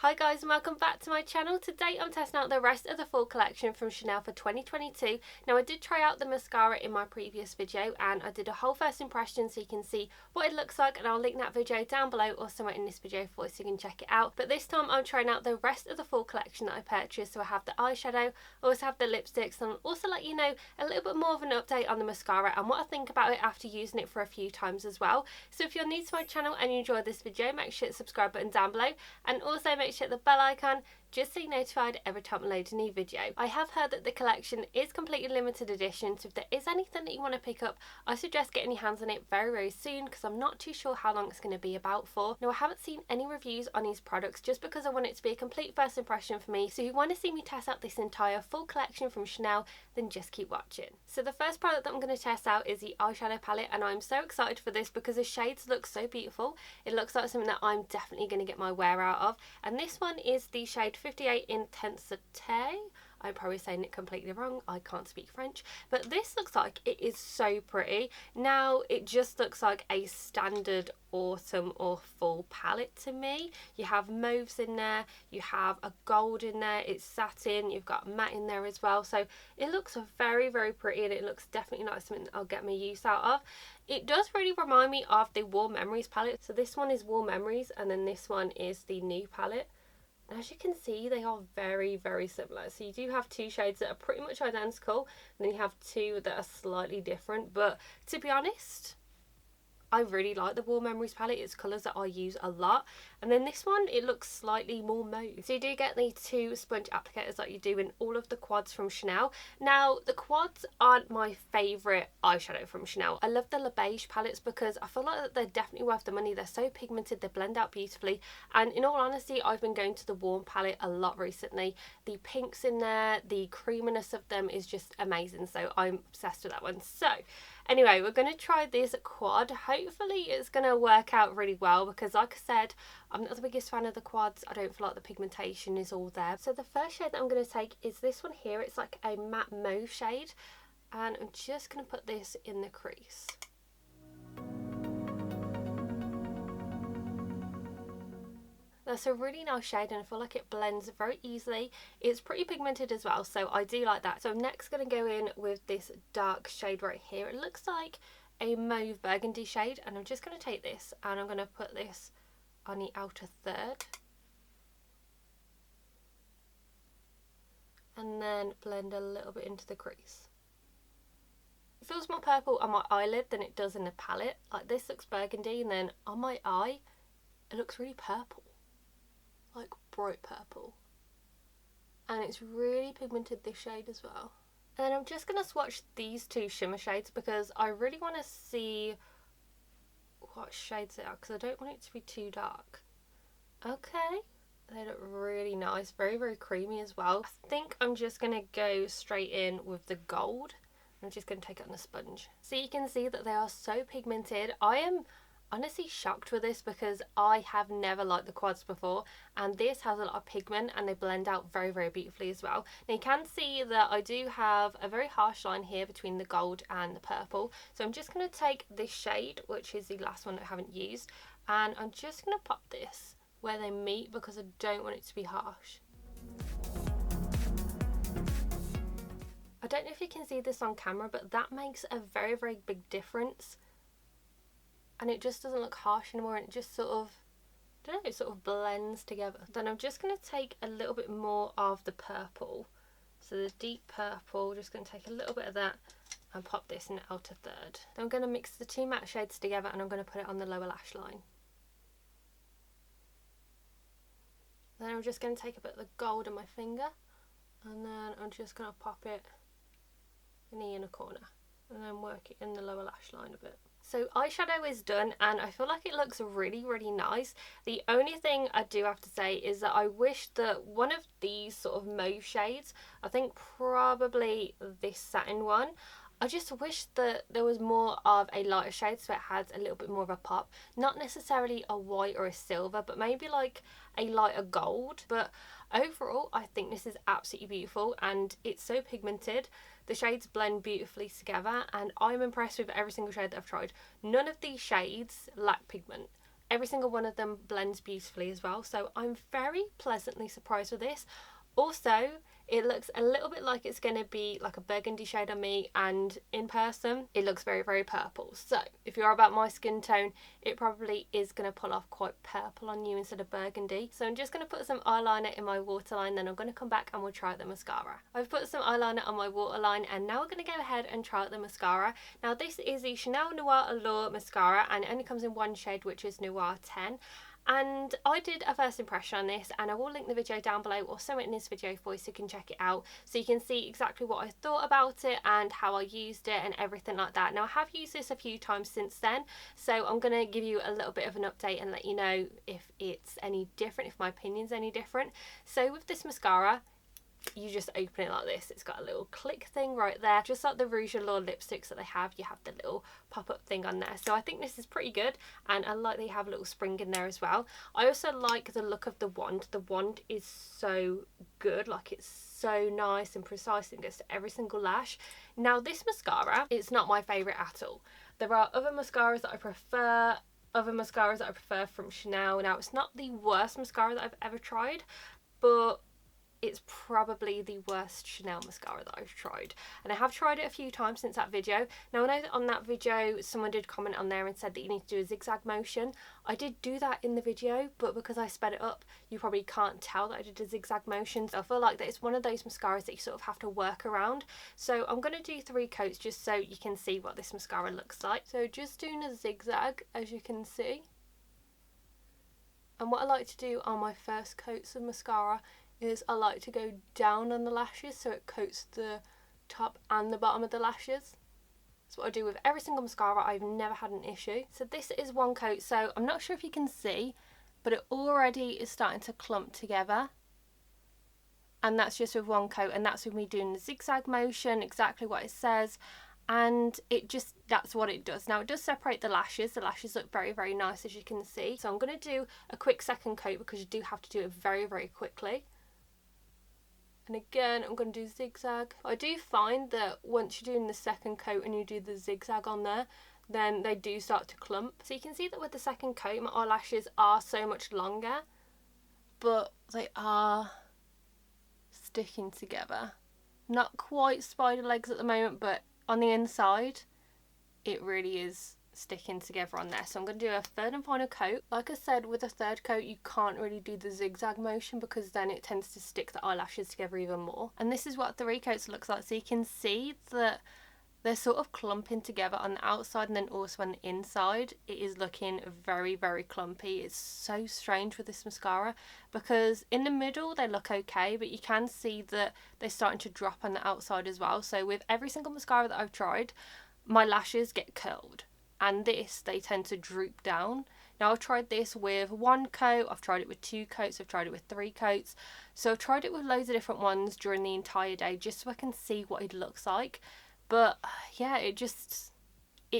Hi guys and welcome back to my channel. Today I'm testing out the rest of the full collection from Chanel for 2022. Now I did try out the mascara in my previous video and I did a whole first impression so you can see what it looks like, and I'll link that video down below or somewhere in this video for you so you can check it out. But this time I'm trying out the rest of the full collection that I purchased. So I have the eyeshadow, I also have the lipsticks, and I'll also let you know a little bit more of an update on the mascara and what I think about it after using it for a few times as well. So if you're new to my channel and you enjoyed this video, make sure to hit the subscribe button down below, and also make sure to hit the bell icon just so you're notified every time I load a new video. I have heard that the collection is completely limited edition, so if there is anything that you want to pick up, I suggest getting your hands on it very soon, because I'm not too sure how long it's going to be about for. Now I haven't seen any reviews on these products just because I want it to be a complete first impression for me, so if you want to see me test out this entire full collection from Chanel, then just keep watching. So the first product that I'm going to test out is the eyeshadow palette, and I'm so excited for this because the shades look so beautiful. It looks like something that I'm definitely going to get my wear out of, and this one is the shade 58 Intensite. I'm probably saying it completely wrong, I can't speak French, but this looks like it is so pretty. Now it just looks like a standard autumn or fall palette to me. You have mauves in there, you have a gold in there, it's satin, you've got matte in there as well, so it looks very pretty, and it looks definitely like something that I'll get my use out of. It does really remind me of the Warm Memories palette. So this one is Warm Memories and then this one is the new palette. And as you can see, they are very similar. So you do have two shades that are pretty much identical, and then you have two that are slightly different. But to be honest, I really like the Warm Memories palette. It's colours that I use a lot. And then this one, it looks slightly more mauve. So you do get the two sponge applicators like you do in all of the quads from Chanel. Now, the quads aren't my favourite eyeshadow from Chanel. I love the Beige palettes because I feel like they're definitely worth the money. They're so pigmented, they blend out beautifully. And in all honesty, I've been going to the Warm palette a lot recently. The pinks in there, the creaminess of them is just amazing. So I'm obsessed with that one. So anyway, we're going to try this quad. Hopefully it's going to work out really well because, like I said, I'm not the biggest fan of the quads. I don't feel like the pigmentation is all there. So the first shade that I'm going to take is this one here. It's like a matte mauve shade, and I'm just going to put this in the crease. That's a really nice shade and I feel like it blends very easily. It's pretty pigmented as well, so I do like that. So I'm next going to go in with this dark shade right here. It looks like a mauve burgundy shade, and I'm just going to take this and I'm going to put this on the outer third. And then blend a little bit into the crease. It feels more purple on my eyelid than it does in the palette. Like this looks burgundy, and then on my eye it looks really purple. Like bright purple, and it's really pigmented, this shade as well. And I'm just going to swatch these two shimmer shades because I really want to see what shades they are, because I don't want it to be too dark. Okay, they look really nice, very creamy as well. I think I'm just going to go straight in with the gold. I'm just going to take it on the sponge. So you can see that they are so pigmented. I am honestly shocked with this because I have never liked the quads before, and this has a lot of pigment and they blend out very beautifully as well. Now you can see that I do have a very harsh line here between the gold and the purple, so I'm just going to take this shade, which is the last one that I haven't used, and I'm just going to pop this where they meet because I don't want it to be harsh. I don't know if you can see this on camera, but that makes a very big difference. And it just doesn't look harsh anymore, and it just sort of, I don't know, it sort of blends together. Then I'm just going to take a little bit more of the purple. So the deep purple, just going to take a little bit of that and pop this in the outer third. Then I'm going to mix the two matte shades together and I'm going to put it on the lower lash line. Then I'm just going to take a bit of the gold on my finger, and then I'm just going to pop it in the inner corner and then work it in the lower lash line a bit. So eyeshadow is done and I feel like it looks really nice. The only thing I do have to say is that I wish that one of these sort of mauve shades, I think probably this satin one, I just wish that there was more of a lighter shade so it has a little bit more of a pop. Not necessarily a white or a silver, but maybe like a lighter gold. But overall, I think this is absolutely beautiful and it's so pigmented. The shades blend beautifully together and I'm impressed with every single shade that I've tried. None of these shades lack pigment. Every single one of them blends beautifully as well, so I'm very pleasantly surprised with this. Also, it looks a little bit like it's going to be like a burgundy shade on me, and in person it looks very, very purple. So if you're about my skin tone, it probably is going to pull off quite purple on you instead of burgundy. So I'm just going to put some eyeliner in my waterline, then I'm going to come back and we'll try out the mascara. I've put some eyeliner on my waterline and now we're going to go ahead and try out the mascara. Now this is the Chanel Noir Allure mascara and it only comes in one shade, which is Noir 10. And I did a first impression on this, and I will link the video down below or somewhere in this video for you so you can check it out, so you can see exactly what I thought about it and how I used it and everything like that. Now I have used this a few times since then, so I'm going to give you a little bit of an update and let you know if it's any different, if my opinion's any different. So with this mascara, you just open it like this. It's got a little click thing right there, just like the Rouge Allure lipsticks that they have. You have the little pop-up thing on there, so I think this is pretty good, and I like they have a little spring in there as well. I also like the look of the wand. The wand is so good, like it's so nice and precise and gets to every single lash. Now this mascara, it's not my favourite at all. There are other mascaras that I prefer, from Chanel. Now it's not the worst mascara that I've ever tried, but it's probably the worst Chanel mascara that I've tried, and I have tried it a few times since that video. Now I know that on that video someone did comment on there and said that you need to do a zigzag motion. I did do that in the video, but because I sped it up you probably can't tell that I did a zigzag motion. So I feel like that it's one of those mascaras that you sort of have to work around. So I'm going to do 3 coats just so you can see what this mascara looks like. So just doing a zigzag, as you can see. And what I like to do on my first coats of mascara is I like to go down on the lashes so it coats the top and the bottom of the lashes. That's what I do with every single mascara. I've never had an issue. So this is one coat, so I'm not sure if you can see, but it already is starting to clump together, and that's just with one coat, and that's with me doing the zigzag motion, exactly what it says. And it just, that's what it does. Now it does separate the lashes. The lashes look very, very nice, as you can see. So I'm going to do a quick second coat because you do have to do it very, very quickly. And again, I'm going to do zigzag. I do find that once you're doing the second coat and you do the zigzag on there, then they do start to clump. So you can see that with the second coat, my eyelashes are so much longer, but they are sticking together. Not quite spider legs at the moment, but on the inside, it really is sticking together on there. So I'm going to do a third and final coat. Like I said, with a third coat you can't really do the zigzag motion because then it tends to stick the eyelashes together even more. And this is what 3 coats looks like. So you can see that they're sort of clumping together on the outside, and then also on the inside it is looking very, very clumpy. It's so strange with this mascara because in the middle they look okay, but you can see that they're starting to drop on the outside as well. So with every single mascara that I've tried, my lashes get curled, and this, they tend to droop down. Now I've tried this with 1 coat, I've tried it with 2 coats, I've tried it with 3 coats. So I've tried it with loads of different ones during the entire day just so I can see what it looks like. But yeah, it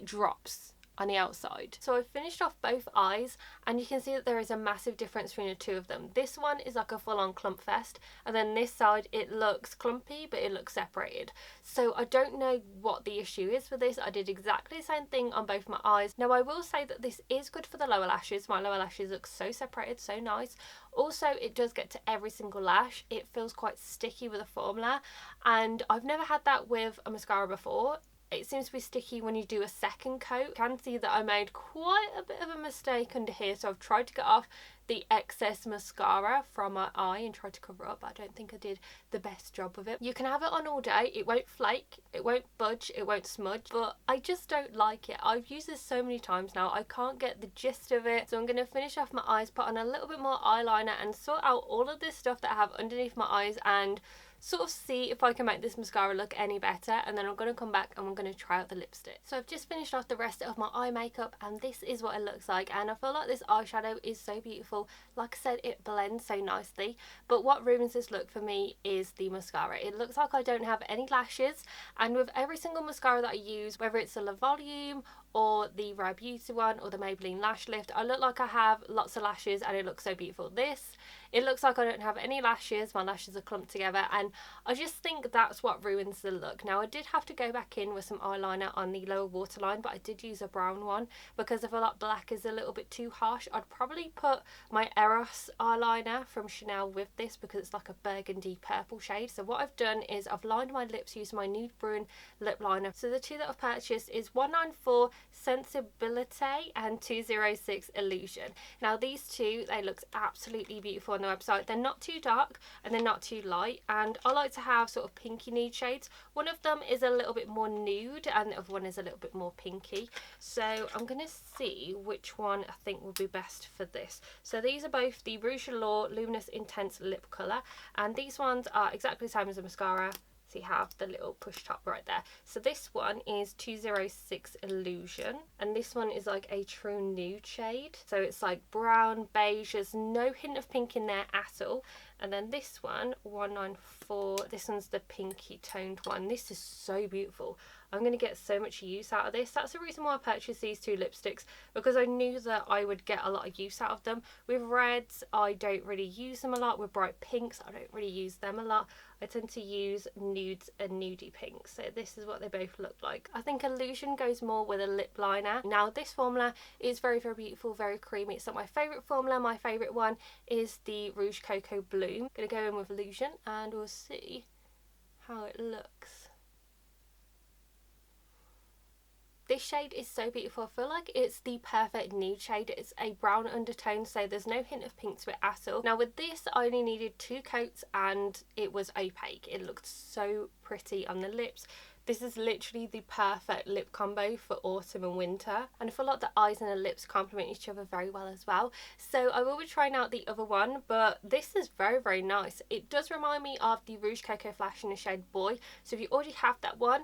drops on the outside. So I've finished off both eyes, and you can see that there is a massive difference between the two of them. This one is like a full-on clump fest, and then this side it looks clumpy but it looks separated. So I don't know what the issue is with this. I did exactly the same thing on both my eyes. Now I will say that this is good for the lower lashes. My lower lashes look so separated, so nice. Also, it does get to every single lash. It feels quite sticky with a formula, and I've never had that with a mascara before. It seems to be sticky when you do a second coat. You can see that I made quite a bit of a mistake under here, so I've tried to get off the excess mascara from my eye and tried to cover up, but I don't think I did the best job of it. You can have it on all day. It won't flake, it won't budge, it won't smudge, but I just don't like it. I've used this so many times now, I can't get the gist of it. So I'm going to finish off my eyes, put on a little bit more eyeliner and sort out all of this stuff that I have underneath my eyes and sort of see if I can make this mascara look any better, and then I'm going to come back and we're going to try out the lipstick. So I've just finished off the rest of my eye makeup, and this is what it looks like, and I feel like this eyeshadow is so beautiful. Like I said, it blends so nicely, but what ruins this look for me is the mascara. It looks like I don't have any lashes, and with every single mascara that I use, whether it's a La Volume or the Rare Beauty one or the Maybelline Lash Lift, I look like I have lots of lashes and it looks so beautiful. This, it looks like I don't have any lashes, my lashes are clumped together, and I just think that's what ruins the look. Now I did have to go back in with some eyeliner on the lower waterline, but I did use a brown one because I feel like black is a little bit too harsh. I'd probably put my Eros eyeliner from Chanel with this because it's like a burgundy purple shade. So what I've done is I've lined my lips using my nude Brun lip liner. So the two that I've purchased is 194 Sensibilite and 206 Illusion. Now these two, they look absolutely beautiful on the website. They're not too dark and they're not too light, and I like to have sort of pinky nude shades. One of them is a little bit more nude and the other one is a little bit more pinky. So I'm going to see which one I think will be best for this. So these are both the Rouge Allure Luminous Intense Lip Colour, and these ones are exactly the same as the mascara. So you have the little push top right there. So this one is 206 Illusion, and this one is like a true nude shade. So it's like brown, beige, there's no hint of pink in there at all. And then this one, 194, this one's the pinky toned one. This is so beautiful. I'm going to get so much use out of this. That's the reason why I purchased these two lipsticks, because I knew that I would get a lot of use out of them. With reds, I don't really use them a lot. With bright pinks, I don't really use them a lot. I tend to use nudes and nudie pinks. So this is what they both look like. I think Illusion goes more with a lip liner. Now this formula is very, very beautiful, very creamy. It's not my favourite formula. My favourite one is the Rouge Cocoa Bloom. I'm going to go in with Illusion and we'll see how it looks. This shade is so beautiful. I feel like it's the perfect nude shade. It's a brown undertone, so there's no hint of pink to it at all. Now with this, I only needed 2 coats and it was opaque. It looked so pretty on the lips. This is literally the perfect lip combo for autumn and winter, and I feel like the eyes and the lips complement each other very well as well. So I will be trying out the other one, but this is very, very nice. It does remind me of the Rouge Cocoa Flash in the shade Boy, so if you already have that one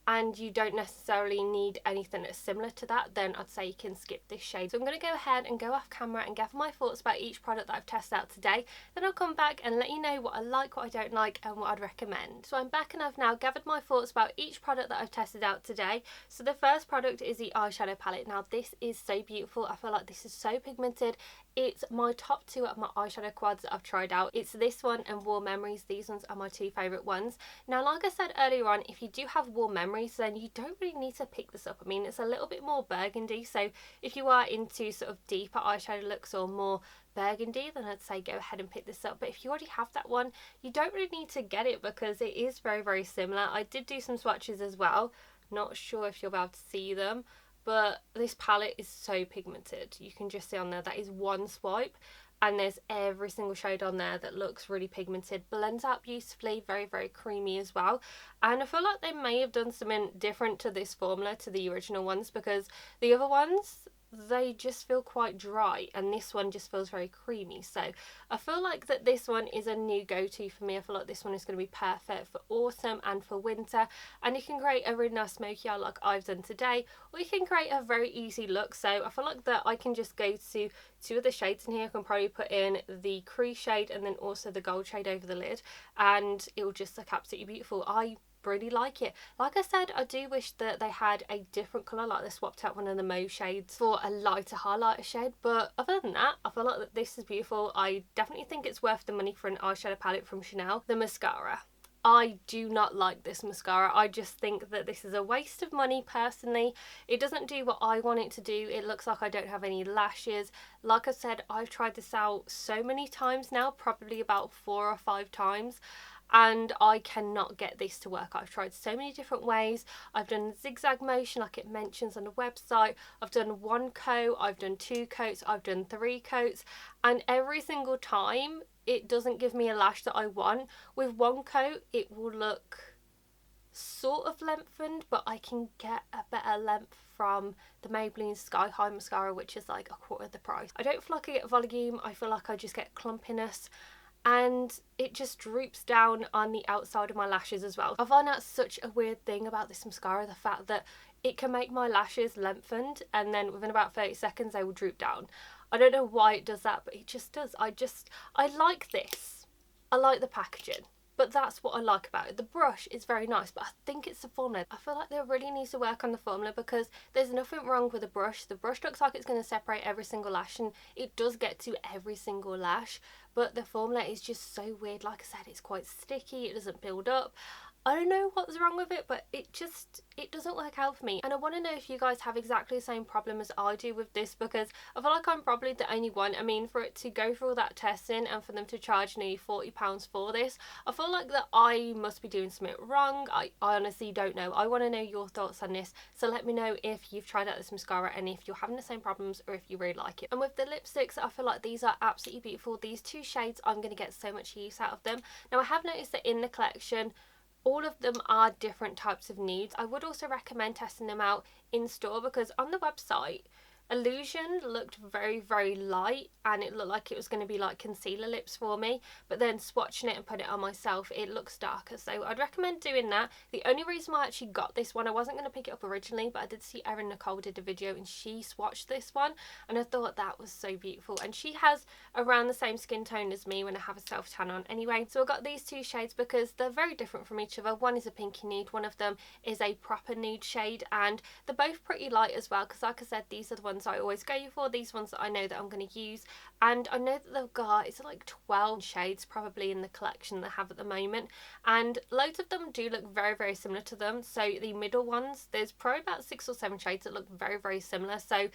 and you don't necessarily need anything that's similar to that, then I'd say you can skip this shade. So I'm going to go ahead and go off camera and gather my thoughts about each product that I've tested out today. Then I'll come back and let you know what I like, what I don't like, and what I'd recommend. So I'm back and I've now gathered my thoughts about each product that I've tested out today. So the first product is the eyeshadow palette. Now this is so beautiful. I feel like this is so pigmented. It's my top 2 of my eyeshadow quads that I've tried out. It's this one and Warm Memories. These ones are my 2 favourite ones. Now, like I said earlier on, if you do have Warm Memories, then you don't really need to pick this up. I mean, it's a little bit more burgundy, so if you are into sort of deeper eyeshadow looks or more burgundy, then I'd say go ahead and pick this up. But if you already have that one, you don't really need to get it because it is very, very similar. I did do some swatches as well. Not sure if you'll be able to see them, but this palette is so pigmented. You can just see on there that is one swipe and there's every single shade on there that looks really pigmented, blends out beautifully, very, very creamy as well. And I feel like they may have done something different to this formula to the original ones, because the other ones, they just feel quite dry and this one just feels very creamy. So I feel like that this one is a new go-to for me. I feel like this one is going to be perfect for autumn and for winter, and you can create a really nice smoky eye like I've done today, or you can create a very easy look. So I feel like that I can just go to 2 of the shades in here. I can probably put in the crease shade and then also the gold shade over the lid, and it will just look absolutely beautiful. I really like it. Like I said, I do wish that they had a different colour, like they swapped out one of the mauve shades for a lighter highlighter shade, but other than that, I feel like that this is beautiful. I definitely think it's worth the money for an eyeshadow palette from Chanel. The mascara, I do not like this mascara. I just think that this is a waste of money personally. It doesn't do what I want it to do. It looks like I don't have any lashes. Like I said, I've tried this out so many times now, probably about 4 or 5 times, and I cannot get this to work. I've tried so many different ways. I've done zigzag motion like it mentions on the website. I've done 1 coat, I've done 2 coats, I've done 3 coats, and every single time it doesn't give me a lash that I want. With 1 coat it will look sort of lengthened, but I can get a better length from the Maybelline Sky High mascara, which is like 1/4 of the price. I don't feel like I get volume. I feel like I just get clumpiness, and it just droops down on the outside of my lashes as well. I find that such a weird thing about this mascara, the fact that it can make my lashes lengthened and then within about 30 seconds they will droop down. I don't know why it does that, but it just does. I like this. I like the packaging, but that's what I like about it. The brush is very nice, but I think it's the formula. I feel like there really needs to work on the formula because there's nothing wrong with the brush. The brush looks like it's going to separate every single lash, and it does get to every single lash, but the formula is just so weird. Like I said, it's quite sticky, it doesn't build up. I don't know what's wrong with it, but it doesn't work out for me. And I want to know if you guys have exactly the same problem as I do with this, because I feel like I'm probably the only one. I mean, for it to go through all that testing and for them to charge nearly £40 for this, I feel like that I must be doing something wrong. I honestly don't know. I want to know your thoughts on this, so let me know if you've tried out this mascara and if you're having the same problems or if you really like it. And with the lipsticks, I feel like these are absolutely beautiful. These two shades, I'm going to get so much use out of them. Now, I have noticed that in the collection, all of them are different types of nudes. I would also recommend testing them out in store, because on the website, Illusion looked very, very light and it looked like it was going to be like concealer lips for me, but then swatching it and putting it on myself, it looks darker. So I'd recommend doing that. The only reason why I actually got this one, I wasn't going to pick it up originally, but I did see Erin Nicole did a video and she swatched this one and I thought that was so beautiful. And she has around the same skin tone as me when I have a self tan on anyway. So I got these two shades because they're very different from each other. One is a pinky nude, one of them is a proper nude shade, and they're both pretty light as well, because like I said, these are the ones I always go for, these ones that I know that I'm going to use. And I know that they've got, it's like 12 shades probably in the collection they have at the moment, and loads of them do look very, very similar to them. So the middle ones, there's probably about 6 or 7 shades that look very, very similar. So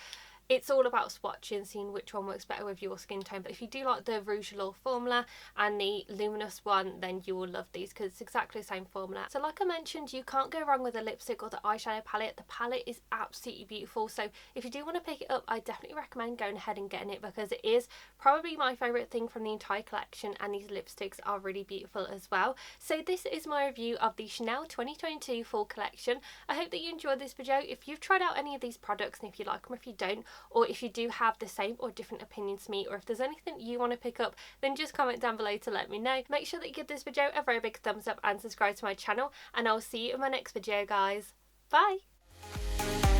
it's all about swatching, seeing which one works better with your skin tone. But if you do like the Rouge Allure formula and the Luminous one, then you will love these because it's exactly the same formula. So like I mentioned, you can't go wrong with the lipstick or the eyeshadow palette. The palette is absolutely beautiful. So if you do want to pick it up, I definitely recommend going ahead and getting it, because it is probably my favourite thing from the entire collection, and these lipsticks are really beautiful as well. So this is my review of the Chanel 2022 full collection. I hope that you enjoyed this video. If you've tried out any of these products and if you like them, if you don't, or if you do have the same or different opinions to me, or if there's anything you want to pick up, then just comment down below to let me know. Make sure that you give this video a very big thumbs up and subscribe to my channel, and I'll see you in my next video, guys. Bye!